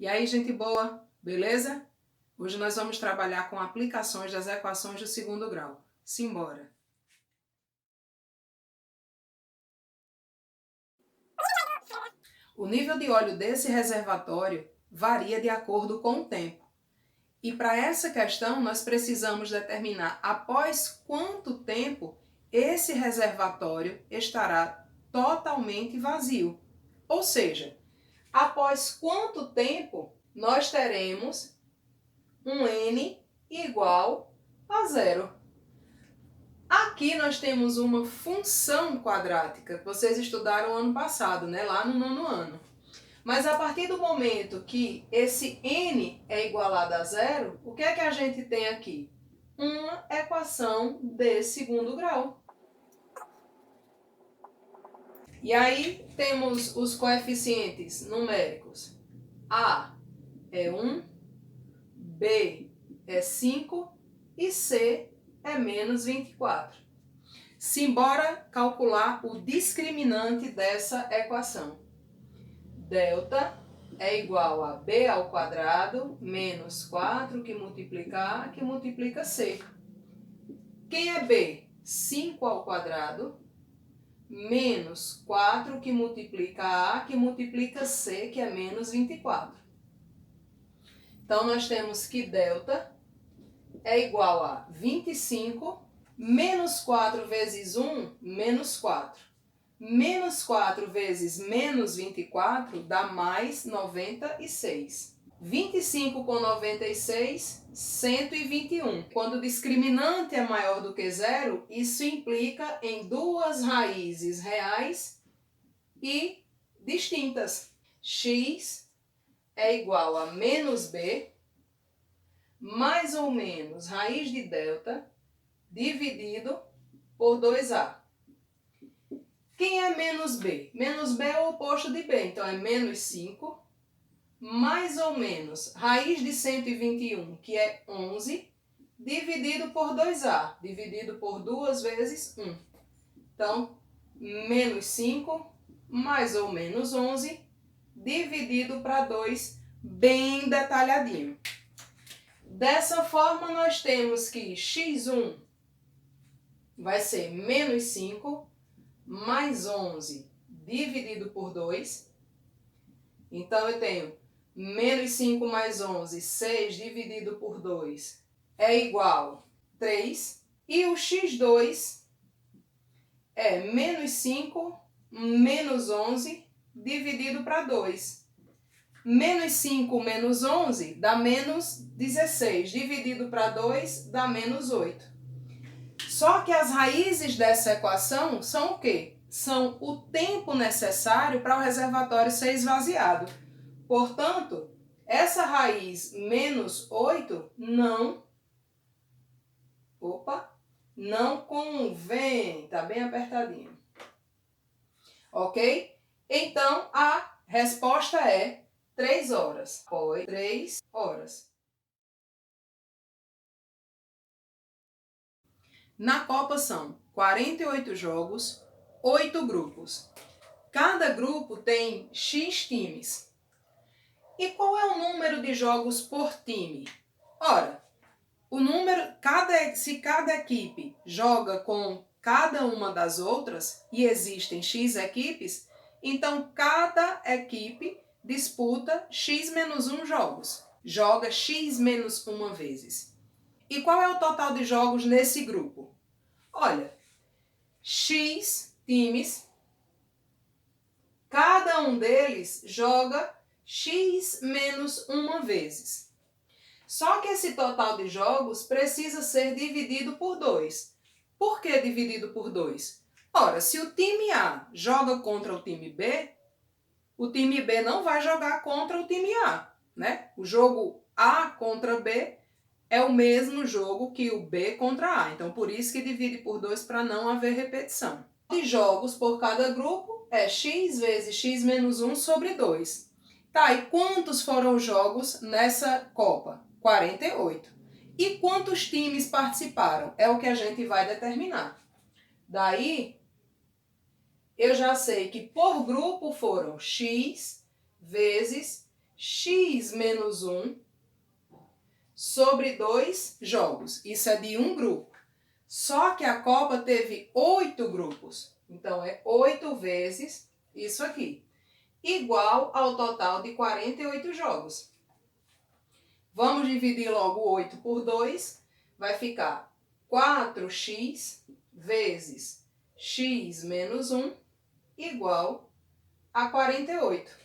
E aí, gente boa, beleza? Hoje nós vamos trabalhar com aplicações das equações do segundo grau. Simbora! O nível de óleo desse reservatório varia de acordo com o tempo. E para essa questão, nós precisamos determinar após quanto tempo esse reservatório estará totalmente vazio. Ou seja, após quanto tempo nós teremos um N igual a zero. Aqui nós temos uma função quadrática que vocês estudaram ano passado, né? Lá no nono ano. Mas a partir do momento que esse N é igualado a zero, o que é que a gente tem aqui? Uma equação de segundo grau. E aí temos os coeficientes numéricos. A é 1, B é 5 e C é menos 24. Simbora calcular o discriminante dessa equação. Delta é igual a B ao quadrado menos 4 que multiplica C. Quem é B? 5 ao quadrado menos 4 que multiplica C, que é menos 24. Então, nós temos que delta é igual a 25 menos 4 vezes 1, menos 4. Menos 4 vezes menos 24 dá mais 96. 25 com 96, 121. Quando o discriminante é maior do que zero, isso implica em duas raízes reais e distintas. X é igual a menos b, mais ou menos raiz de delta, dividido por 2a. Quem é menos b? Menos b é o oposto de b, então é menos 5, mais ou menos raiz de 121, que é 11, dividido por 2a, dividido por 2 vezes 1. Então, menos 5, mais ou menos 11, dividido para 2, bem detalhadinho. Dessa forma, nós temos que x1 vai ser menos 5, mais 11 dividido por 2. Então, eu tenho menos 5 mais 11, 6 dividido por 2 é igual a 3. E o x2 é menos 5 menos 11 dividido para 2. Menos 5 menos 11 dá menos 16. Dividido para 2 dá menos 8. Só que as raízes dessa equação são o quê? São o tempo necessário para o reservatório ser esvaziado. Portanto, essa raiz menos 8 não convém. Está bem apertadinho. Ok? Então, a resposta é 3 horas. Foi 3 horas. Na Copa são 48 jogos, 8 grupos. Cada grupo tem X times. E qual é o número de jogos por time? Ora, o número, se cada equipe joga com cada uma das outras, e existem X equipes, então cada equipe disputa X menos 1 jogos. Joga X menos 1 vezes. E qual é o total de jogos nesse grupo? Olha, X times, cada um deles joga X menos 1 vezes. Só que esse total de jogos precisa ser dividido por 2. Por que dividido por 2? Ora, se o time A joga contra o time B não vai jogar contra o time A, né? O jogo A contra B é o mesmo jogo que o B contra A. Então, por isso que divide por 2 para não haver repetição. De jogos por cada grupo é x vezes x menos 1 sobre 2. Tá, e quantos foram os jogos nessa Copa? 48. E quantos times participaram? É o que a gente vai determinar. Daí, eu já sei que por grupo foram x vezes x menos 1 sobre 2 jogos. Isso é de um grupo. Só que a Copa teve 8 grupos. Então, é 8 vezes isso aqui. Igual ao total de 48 jogos. Vamos dividir logo 8 por 2. Vai ficar 4x vezes x menos 1 igual a 48.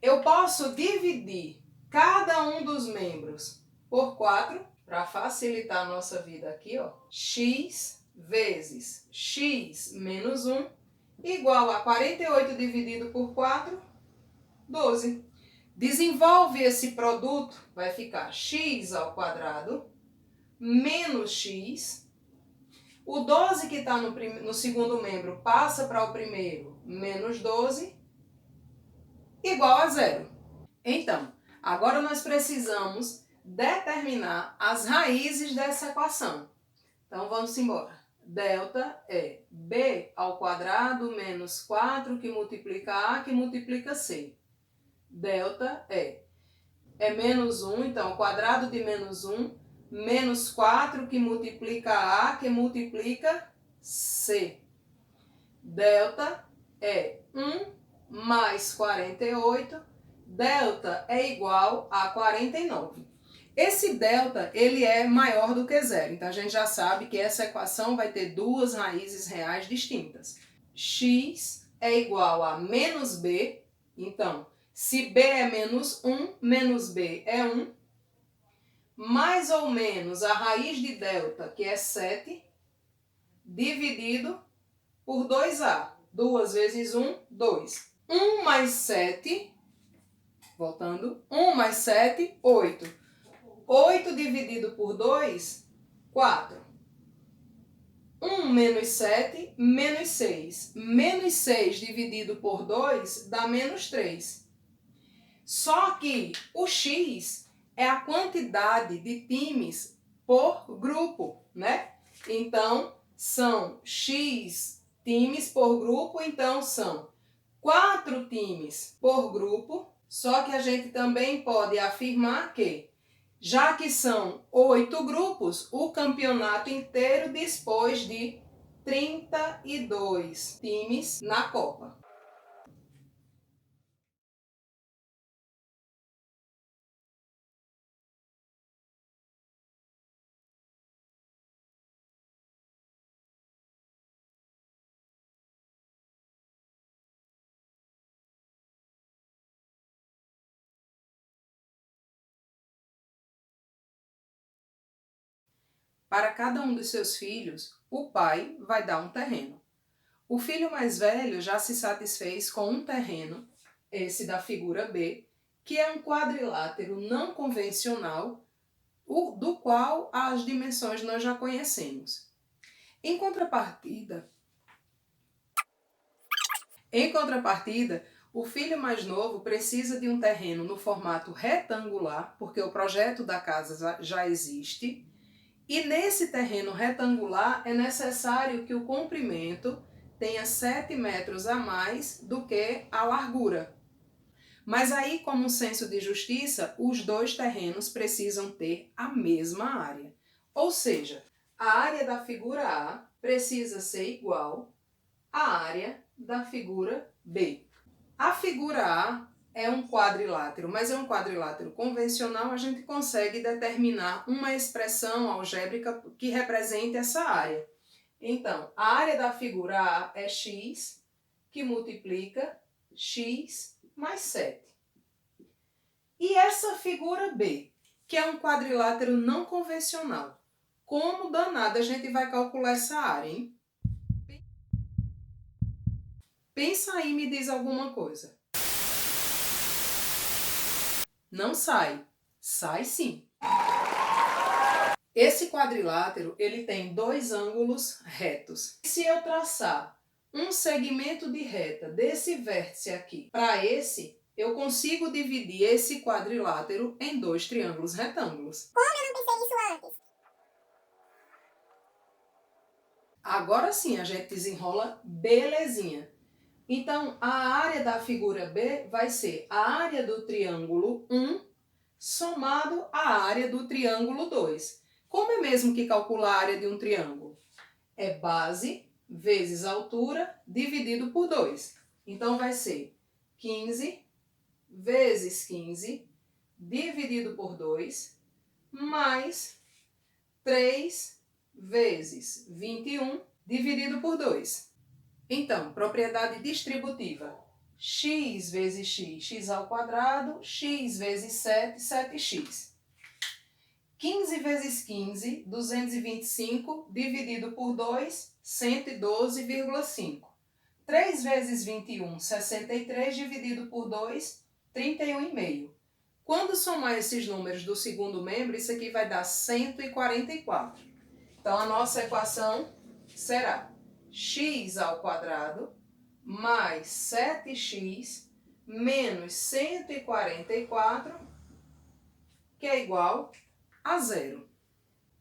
Eu posso dividir cada um dos membros por 4 para facilitar a nossa vida aqui, ó. X vezes x menos 1 igual a 48 dividido por 4, 12. Desenvolve esse produto, vai ficar x ao quadrado menos x. O 12 que está no segundo membro passa para o primeiro, menos 12, igual a zero. Então, agora nós precisamos determinar as raízes dessa equação. Então, vamos embora. Delta é b ao quadrado menos 4 que multiplica a que multiplica c. Delta é menos 1, então o quadrado de menos 1, menos 4 que multiplica a que multiplica c. Delta é 1 mais 48, delta é igual a 49. Esse delta, ele é maior do que zero, então a gente já sabe que essa equação vai ter duas raízes reais distintas. X é igual a menos b, então, se b é menos 1, menos b é 1, mais ou menos a raiz de delta, que é 7, dividido por 2a. 2 vezes 1, 2. 1 mais 7, voltando, 1 mais 7, 8. 8 dividido por 2, 4. 1 menos 7, menos 6. Menos 6 dividido por 2 dá menos 3. Só que o x é a quantidade de times por grupo, né? Então, são x times por grupo, então são 4 times por grupo. Só que a gente também pode afirmar que, já que são 8 grupos, o campeonato inteiro dispôs de 32 times na Copa. Para cada um dos seus filhos, o pai vai dar um terreno. O filho mais velho já se satisfez com um terreno, esse da figura B, que é um quadrilátero não convencional, do qual as dimensões nós já conhecemos. Em contrapartida, o filho mais novo precisa de um terreno no formato retangular, porque o projeto da casa já existe, e nesse terreno retangular é necessário que o comprimento tenha 7 metros a mais do que a largura. Mas aí, como um senso de justiça, os dois terrenos precisam ter a mesma área. Ou seja, a área da figura A precisa ser igual à área da figura B. A figura A é um quadrilátero, mas é um quadrilátero convencional, a gente consegue determinar uma expressão algébrica que represente essa área. Então, a área da figura A é x, que multiplica x mais 7. E essa figura B, que é um quadrilátero não convencional, como danada a gente vai calcular essa área, hein? Pensa aí e me diz alguma coisa. Não sai. Sai sim. Esse quadrilátero, ele tem dois ângulos retos. Se eu traçar um segmento de reta desse vértice aqui para esse, eu consigo dividir esse quadrilátero em dois triângulos retângulos. Como eu não pensei nisso antes? Agora sim a gente desenrola belezinha. Então, a área da figura B vai ser a área do triângulo 1 somado à área do triângulo 2. Como é mesmo que calcula a área de um triângulo? É base vezes altura dividido por 2. Então, vai ser 15 vezes 15 dividido por 2 mais 3 vezes 21 dividido por 2. Então, propriedade distributiva. X vezes x, x ao quadrado, x vezes 7, 7x. 15 vezes 15, 225, dividido por 2, 112,5. 3 vezes 21, 63, dividido por 2, 31,5. Quando somar esses números do segundo membro, isso aqui vai dar 144. Então, a nossa equação será x ao quadrado mais 7x menos 144, que é igual a zero.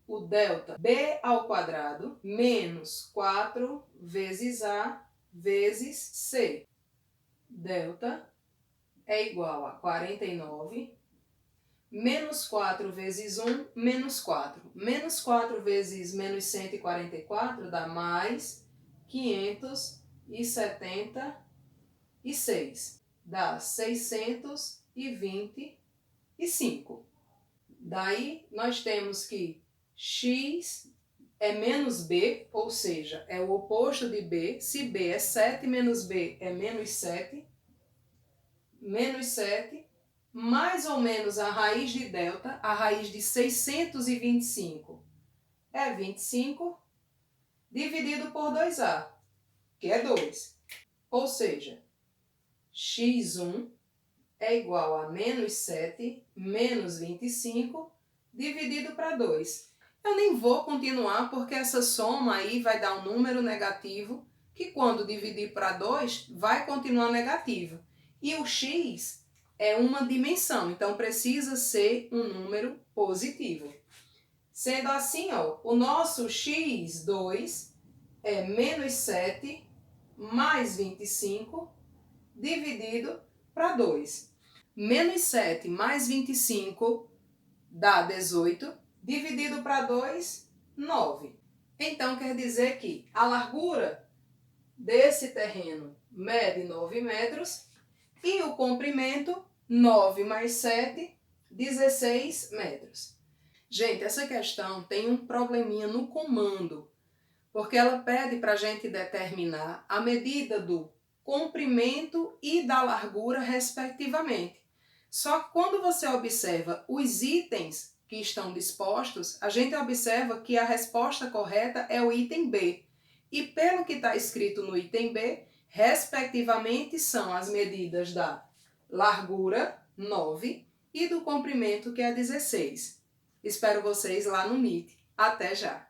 O delta b ao quadrado menos 4 vezes a vezes c. Delta é igual a 49, menos 4 vezes 1, menos 4. Menos 4 vezes menos 144 dá mais 576. Dá 625. Daí, nós temos que x é menos b, ou seja, é o oposto de b. Se b é 7, menos b é menos 7. Menos 7, mais ou menos a raiz de delta, a raiz de 625 é 25, dividido por 2a, que é 2. Ou seja, x1 é igual a menos 7 menos 25 dividido para 2. Eu nem vou continuar porque essa soma aí vai dar um número negativo que quando dividir para 2 vai continuar negativo. E o x é uma dimensão, então precisa ser um número positivo. Sendo assim, ó, o nosso x2 é menos 7 mais 25 dividido para 2. Menos 7 mais 25 dá 18, dividido para 2, 9. Então, quer dizer que a largura desse terreno mede 9 metros e o comprimento, 9 mais 7, 16 metros. Gente, essa questão tem um probleminha no comando, porque ela pede para a gente determinar a medida do comprimento e da largura, respectivamente. Só que quando você observa os itens que estão dispostos, a gente observa que a resposta correta é o item B. E pelo que está escrito no item B, respectivamente são as medidas da largura, 9, e do comprimento, que é 16. Espero vocês lá no Meet. Até já!